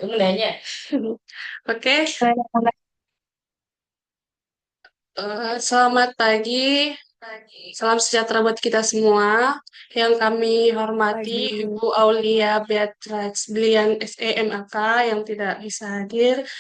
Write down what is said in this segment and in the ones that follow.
Kamu nanya. Oke, selamat pagi. Salam sejahtera buat kita semua. Yang kami hormati Pagi. Ibu Aulia Beatrix Blian SEMAK yang tidak bisa hadir.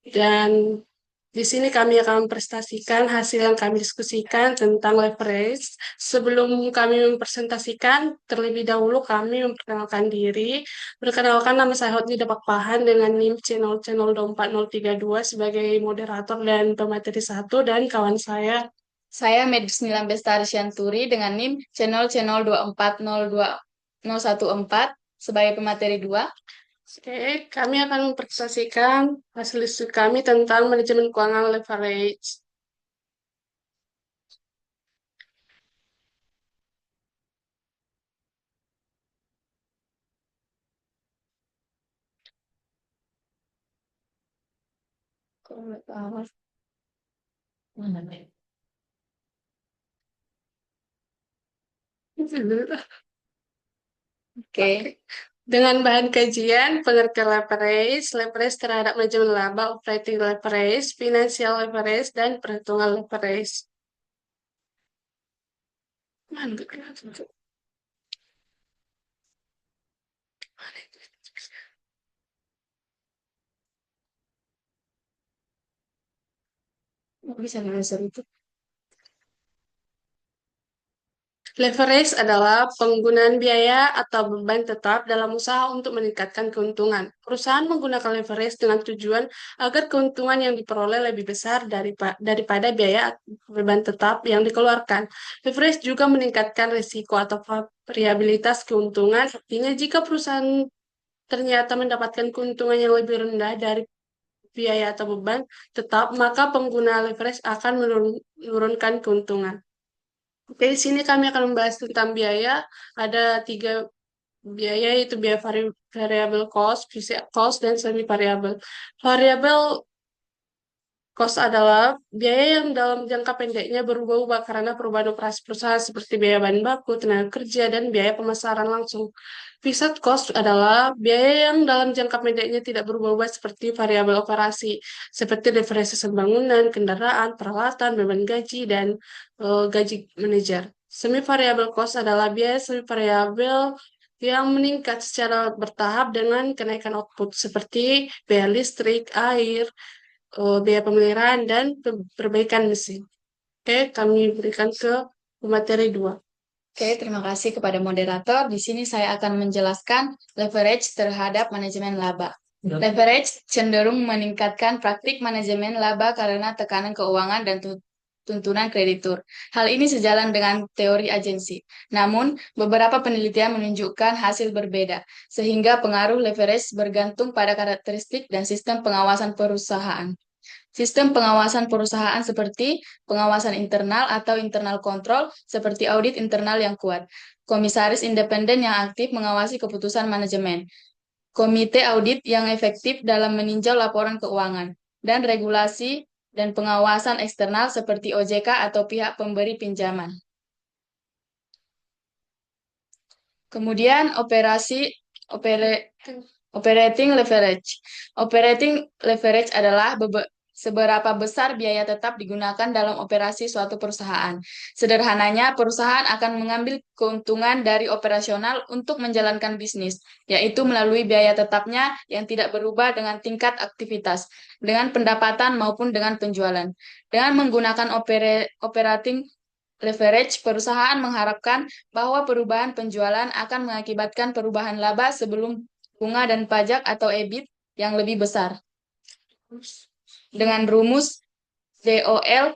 Dan di sini kami akan mempresentasikan hasil yang kami diskusikan tentang leverage. Sebelum kami mempresentasikan, terlebih dahulu kami memperkenalkan diri. Perkenalkan, nama saya Hotni Depak Pahan dengan NIM C0C02432 sebagai moderator dan pemateri satu, dan kawan saya Medisnila Bestari Syanturi dengan NIM C0C0240214 sebagai pemateri 2. Oke, kami akan mempresentasikan hasil studi kami tentang manajemen keuangan leverage. Oke. Dengan bahan kajian, pengertian leverage, leverage terhadap manajemen laba, operating leverage, financial leverage, dan perhitungan leverage. Bisa belajar itu. Leverage adalah penggunaan biaya atau beban tetap dalam usaha untuk meningkatkan keuntungan. Perusahaan menggunakan leverage dengan tujuan agar keuntungan yang diperoleh lebih besar daripada biaya atau beban tetap yang dikeluarkan. Leverage juga meningkatkan risiko atau variabilitas keuntungan. Artinya, jika perusahaan ternyata mendapatkan keuntungan yang lebih rendah dari biaya atau beban tetap, maka pengguna leverage akan menurunkan keuntungan. Oke, di sini kami akan membahas tentang biaya. Ada tiga biaya, yaitu biaya variable cost, fixed cost, dan semi variable. Variable cost adalah biaya yang dalam jangka pendeknya berubah-ubah karena perubahan operasi perusahaan seperti biaya bahan baku, tenaga kerja, dan biaya pemasaran langsung. Fixed cost adalah biaya yang dalam jangka pendeknya tidak berubah-ubah seperti variabel operasi, seperti depresiasi bangunan, kendaraan, peralatan, beban gaji, dan gaji manajer. Semi variable cost adalah biaya semi variabel yang meningkat secara bertahap dengan kenaikan output seperti biaya listrik, air, biaya pemeliharaan, dan perbaikan mesin. Oke, kami berikan ke materi 2. Oke, terima kasih kepada moderator. Di sini saya akan menjelaskan leverage terhadap manajemen laba. Leverage cenderung meningkatkan praktik manajemen laba karena tekanan keuangan dan tuntunan kreditur. Hal ini sejalan dengan teori agensi. Namun, beberapa penelitian menunjukkan hasil berbeda, sehingga pengaruh leverage bergantung pada karakteristik dan sistem pengawasan perusahaan. Sistem pengawasan perusahaan seperti pengawasan internal atau internal control seperti audit internal yang kuat. Komisaris independen yang aktif mengawasi keputusan manajemen. Komite audit yang efektif dalam meninjau laporan keuangan. Dan regulasi dan pengawasan eksternal seperti OJK atau pihak pemberi pinjaman. Kemudian operating leverage. Operating leverage adalah seberapa besar biaya tetap digunakan dalam operasi suatu perusahaan. Sederhananya, perusahaan akan mengambil keuntungan dari operasional untuk menjalankan bisnis, yaitu melalui biaya tetapnya yang tidak berubah dengan tingkat aktivitas, dengan pendapatan maupun dengan penjualan. Dengan menggunakan operating leverage, perusahaan mengharapkan bahwa perubahan penjualan akan mengakibatkan perubahan laba sebelum bunga dan pajak atau EBIT yang lebih besar. Dengan rumus DOL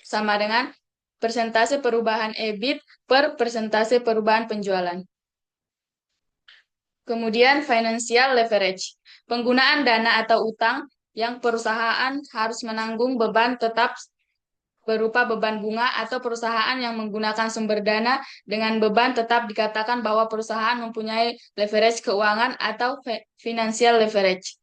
sama dengan persentase perubahan EBIT per persentase perubahan penjualan. Kemudian financial leverage, penggunaan dana atau utang yang perusahaan harus menanggung beban tetap berupa beban bunga atau perusahaan yang menggunakan sumber dana dengan beban tetap dikatakan bahwa perusahaan mempunyai leverage keuangan atau financial leverage.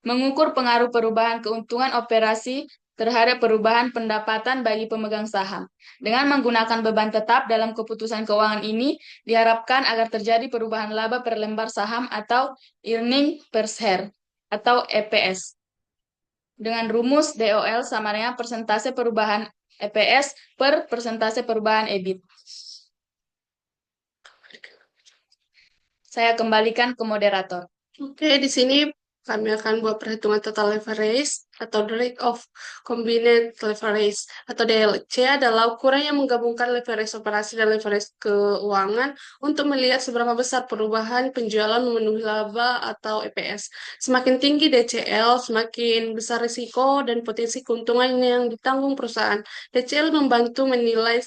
Mengukur pengaruh perubahan keuntungan operasi terhadap perubahan pendapatan bagi pemegang saham. Dengan menggunakan beban tetap dalam keputusan keuangan ini, diharapkan agar terjadi perubahan laba per lembar saham atau earning per share atau EPS. Dengan rumus DOL sama dengan persentase perubahan EPS per persentase perubahan EBIT. Saya kembalikan ke moderator. Oke, di sini kami akan buat perhitungan total leverage atau the rate of combined leverage atau DLC adalah ukuran yang menggabungkan leverage operasi dan leverage keuangan untuk melihat seberapa besar perubahan penjualan memenuhi laba atau EPS. Semakin tinggi DCL, semakin besar risiko dan potensi keuntungan yang ditanggung perusahaan. DCL membantu menilai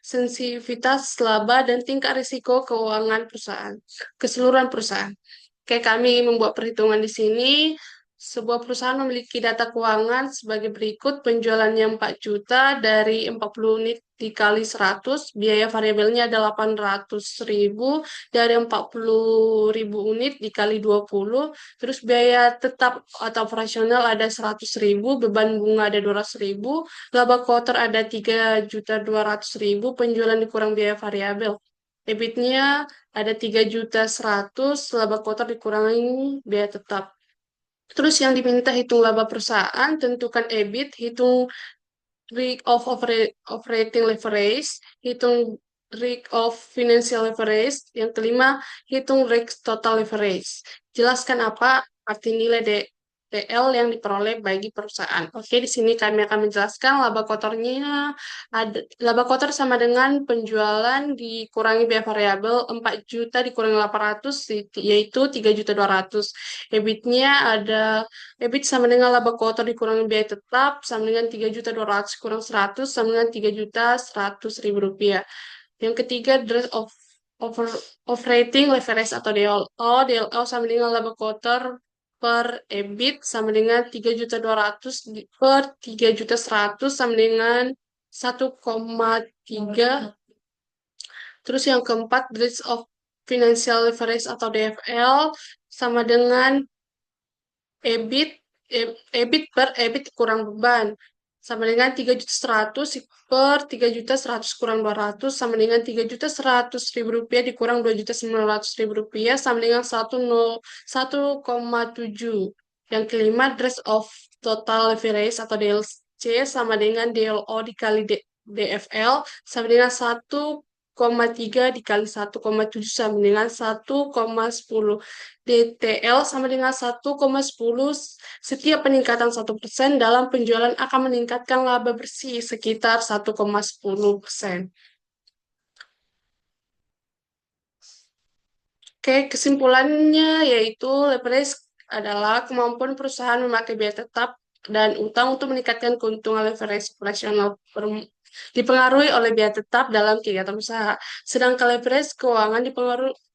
sensitivitas laba dan tingkat risiko keuangan perusahaan, keseluruhan perusahaan. Oke, kami membuat perhitungan di sini. Sebuah perusahaan memiliki data keuangan sebagai berikut. Penjualannya 4 juta dari 40 unit dikali 100. Biaya variabelnya adalah 800.000 dari 40.000 unit dikali 20. Terus biaya tetap atau operasional ada 100.000. Beban bunga ada 200.000. Laba kotor ada 3.200.000. Penjualan dikurang biaya variabel. EBIT-nya ada 3.100.000, laba kotor dikurangi biaya tetap. Terus yang diminta hitung laba perusahaan, tentukan EBIT, hitung rate of operating leverage, hitung rate of financial leverage, yang kelima, hitung rate total leverage. Jelaskan apa arti nilai DL yang diperoleh bagi perusahaan. Oke, di sini kami akan menjelaskan laba kotornya. Laba kotor sama dengan penjualan dikurangi biaya variabel 4 juta dikurangi 800 yaitu 3.200.000. EBIT-nya ada EBIT sama dengan laba kotor dikurangi biaya tetap sama dengan 3.200.000 kurang 100 sama dengan 3.100.000 rupiah. Yang ketiga, draft of over, operating leverage atau DLO. DLO sama dengan laba kotor per EBIT sama dengan 3.200.000 per 3.100.000 sama dengan 1,3. Terus yang keempat, draft of financial leverage atau DFL sama dengan EBIT, EBIT per EBIT kurang beban sama dengan 3.100.000 per 3.100.000 kurang 200 sama dengan 3.100.000 rupiah dikurang 2.900.000 rupiah sama dengan 1,7. Yang kelima, dress of total leverage atau DLC sama dengan DLO dikali DFL sama dengan 1,3 dikali 1,7 sama dengan 1,10. DTL sama dengan 1,10. Setiap peningkatan 1% dalam penjualan akan meningkatkan laba bersih sekitar 1,10%. Oke, kesimpulannya yaitu leverage adalah kemampuan perusahaan memakai biaya tetap dan utang untuk meningkatkan keuntungan. Leverage operasional dipengaruhi oleh biaya tetap dalam kegiatan usaha, sedangkan leverage keuangan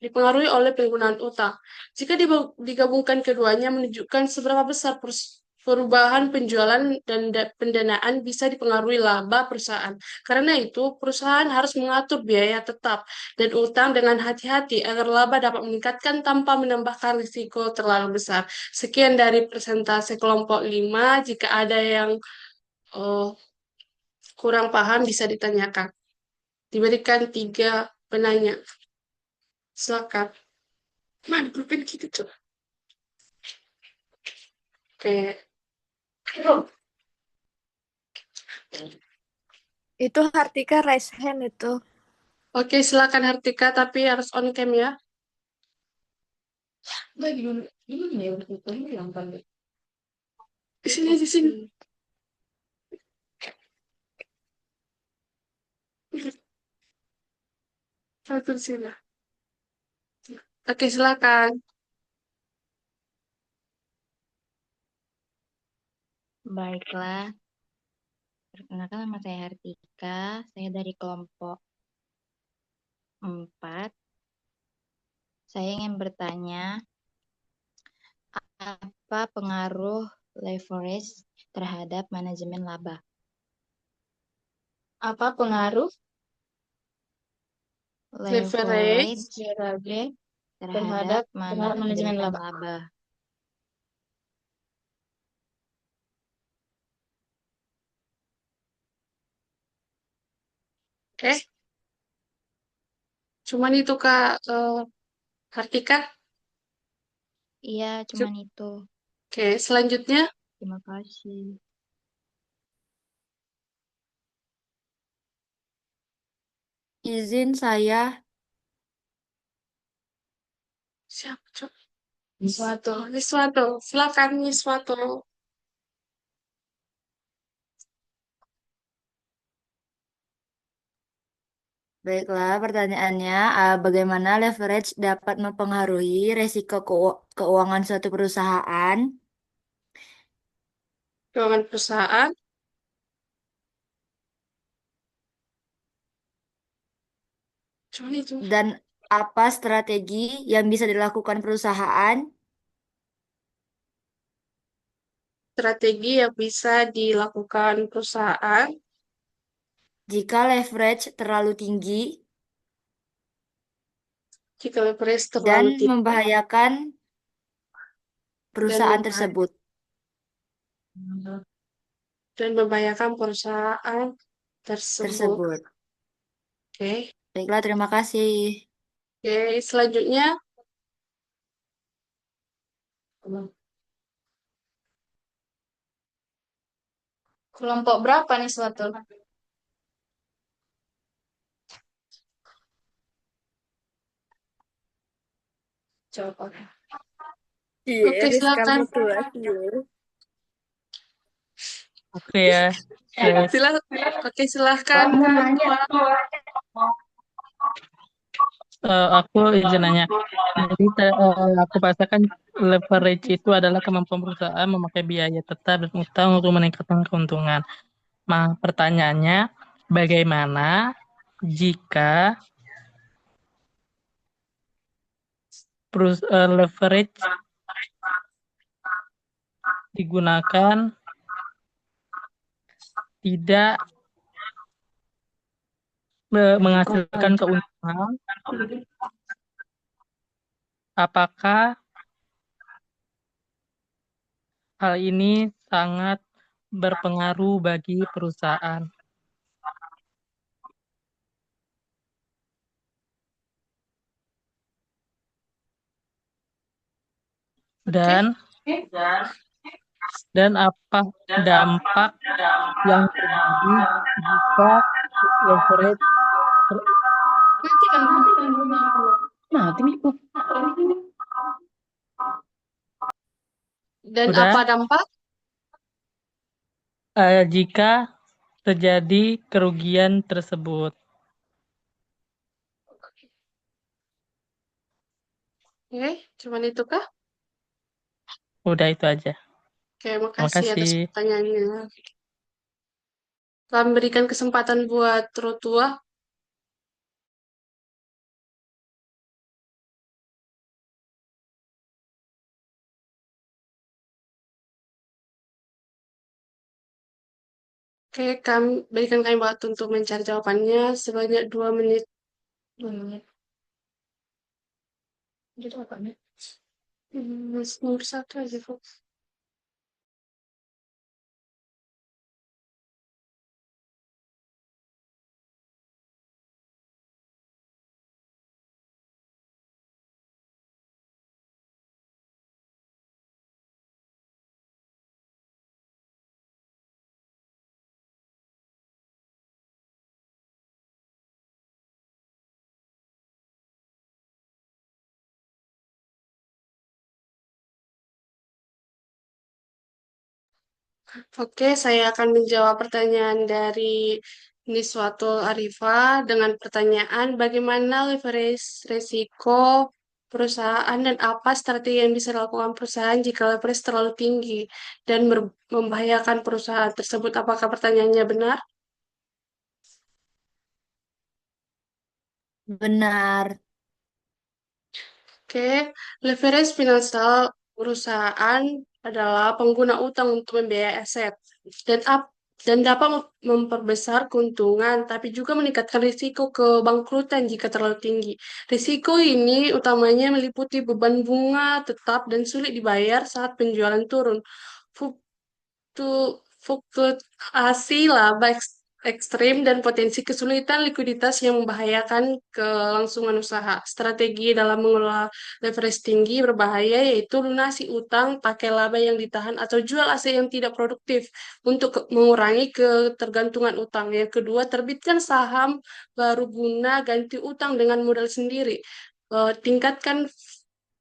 dipengaruhi oleh penggunaan utang. Jika digabungkan keduanya menunjukkan seberapa besar perubahan penjualan dan pendanaan bisa dipengaruhi laba perusahaan. Karena itu, perusahaan harus mengatur biaya tetap dan utang dengan hati-hati agar laba dapat meningkatkan tanpa menambahkan risiko terlalu besar. Sekian dari presentasi kelompok 5. Jika ada yang eh, kurang paham bisa ditanyakan. Diberikan 3 penanya. Silakan. Mana pulpen gitu tuh? Oke. Itu Hartika raise hand itu. Oke, silakan Hartika, tapi harus on cam ya. Di sini, di sini. Satu di sini. Oke, silakan. Baiklah, perkenalkan nama saya Hartika, saya dari kelompok 4. Saya ingin bertanya, apa pengaruh leverage terhadap manajemen laba? Apa pengaruh Leverage. leverage Terhadap terhadap manajemen laba? manajemen laba. Oke, Eh, cuman itu Kak Kartika. Iya, cuman itu. Oke, selanjutnya. Terima kasih. Izin saya. Siapa, Cok? Niswato. Niswato. Silakan, Niswato. Baiklah, pertanyaannya, bagaimana leverage dapat mempengaruhi resiko keuangan suatu perusahaan Keuangan perusahaan. Cuman itu. dan apa strategi yang bisa dilakukan perusahaan Strategi yang bisa dilakukan perusahaan jika leverage terlalu tinggi jika leverage dan terlalu tinggi membahayakan dan perusahaan tersebut. membahayakan perusahaan tersebut. Tersebut. Oke. Baiklah, terima kasih. Oke, selanjutnya. Kelompok berapa nih suatu? Jawab. Oke, Yes, silakan. kamu tua sih. Oke ya. Terus Oke, silakan. aku izin nanya. Jadi aku bahasakan leverage itu adalah kemampuan perusahaan memakai biaya tetap dan utang untuk meningkatkan keuntungan. Nah, pertanyaannya, bagaimana jika leverage digunakan tidak menghasilkan keuntungan? Apakah hal ini sangat berpengaruh bagi perusahaan? Dan apa dampak yang terjadi jika leverage mati Miku. Dan Udah, apa dampak? jika terjadi kerugian tersebut. Oke, cuman itu kah? Udah itu aja. Oke, Terima makasih atas kasih. pertanyaannya. Kami berikan kesempatan buat Rotua. Oke, berikan kami waktu untuk mencari jawabannya sebanyak 2 menit. 2 menit. Jadi apa nih? Nomor 1 aja, Fox. Oke, saya akan menjawab pertanyaan dari Niswatul Arifa dengan pertanyaan bagaimana leverage resiko perusahaan dan apa strategi yang bisa dilakukan perusahaan jika leverage terlalu tinggi dan membahayakan perusahaan tersebut. Apakah pertanyaannya benar? Benar. Oke, leverage finansial perusahaan adalah pengguna utang untuk membiayai aset dan dapat memperbesar keuntungan, tapi juga meningkatkan risiko kebangkrutan jika terlalu tinggi. Risiko ini utamanya meliputi beban bunga tetap dan sulit dibayar saat penjualan turun. Fluktuasi laba ekstrim dan potensi kesulitan likuiditas yang membahayakan kelangsungan usaha. Strategi dalam mengelola leverage tinggi berbahaya yaitu lunasi utang, pakai laba yang ditahan, atau jual aset yang tidak produktif untuk mengurangi ketergantungan utang. Yang kedua, terbitkan saham baru guna ganti utang dengan modal sendiri. Tingkatkan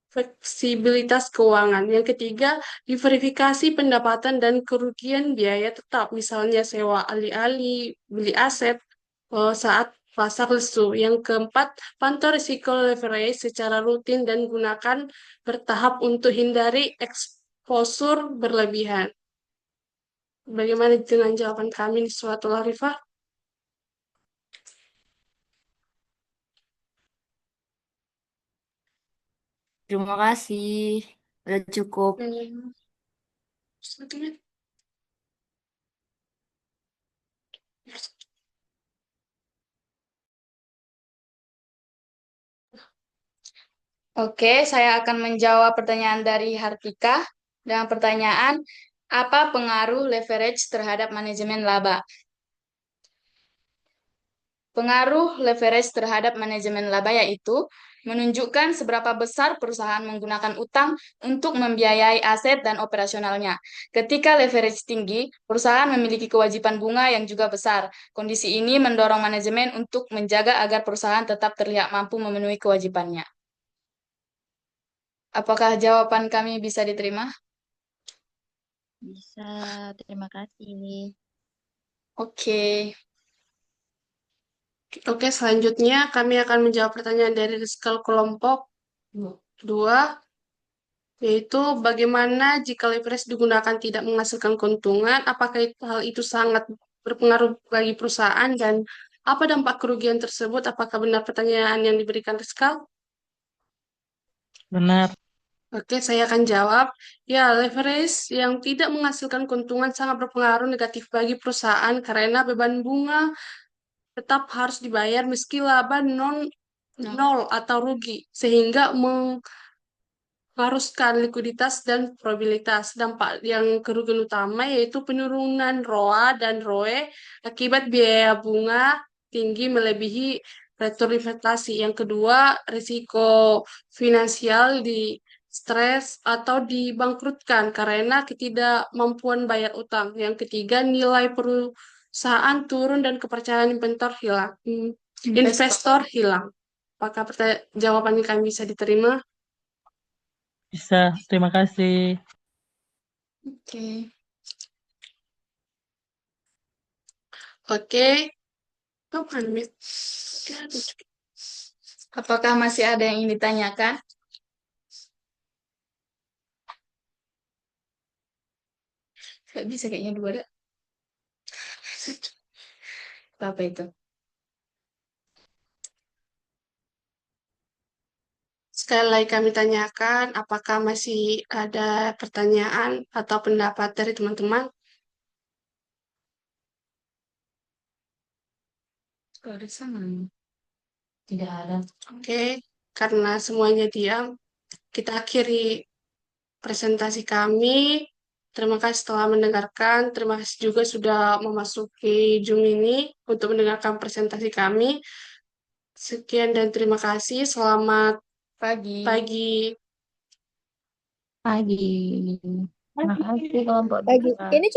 fleksibilitas keuangan. Yang ketiga, diverifikasi pendapatan dan kerugian biaya tetap, misalnya sewa alih-alih, beli aset saat pasar lesu. Yang keempat, pantau risiko leverage secara rutin dan gunakan bertahap untuk hindari eksposur berlebihan. Bagaimana dengan jawaban kami, suatu Larifah? Terima kasih. Udah cukup. Hmm, satu menit. Oke, saya akan menjawab pertanyaan dari Hartika dengan pertanyaan, apa pengaruh leverage terhadap manajemen laba? Pengaruh leverage terhadap manajemen laba yaitu menunjukkan seberapa besar perusahaan menggunakan utang untuk membiayai aset dan operasionalnya. Ketika leverage tinggi, perusahaan memiliki kewajiban bunga yang juga besar. Kondisi ini mendorong manajemen untuk menjaga agar perusahaan tetap terlihat mampu memenuhi kewajibannya. Apakah jawaban kami bisa diterima? Bisa, terima kasih. Oke. Oke, selanjutnya kami akan menjawab pertanyaan dari skala kelompok 2, yaitu bagaimana jika leverage digunakan tidak menghasilkan keuntungan, apakah hal itu sangat berpengaruh bagi perusahaan dan apa dampak kerugian tersebut? Apakah benar pertanyaan yang diberikan Rizkal? Benar. Oke, saya akan jawab. Ya, leverage yang tidak menghasilkan keuntungan sangat berpengaruh negatif bagi perusahaan karena beban bunga tetap harus dibayar meski laba nol atau rugi, sehingga mengharuskan likuiditas dan probabilitas. Dampak yang kerugian utama yaitu penurunan ROA dan ROE akibat biaya bunga tinggi melebihi return investasi. Yang kedua, risiko finansial di stres atau dibangkrutkan karena ketidakmampuan bayar utang. Yang ketiga, nilai perusahaan turun dan kepercayaan investor hilang. Apakah jawabannya kami bisa diterima? Bisa. Terima kasih. Oke. Oke. Kapan, Mit? Apakah masih ada yang ingin ditanyakan? Gak bisa kayaknya dua ada. Apa itu? Sekali lagi kami tanyakan, apakah masih ada pertanyaan atau pendapat dari teman-teman? Kalau di sana tidak ada. Oke, karena semuanya diam, kita akhiri presentasi kami. Terima kasih telah mendengarkan. Terima kasih juga sudah memasuki Zoom ini untuk mendengarkan presentasi kami. Sekian dan terima kasih. Selamat Pagi. pagi. Pagi. Terima kasih kelompok Pagi. dua. Ini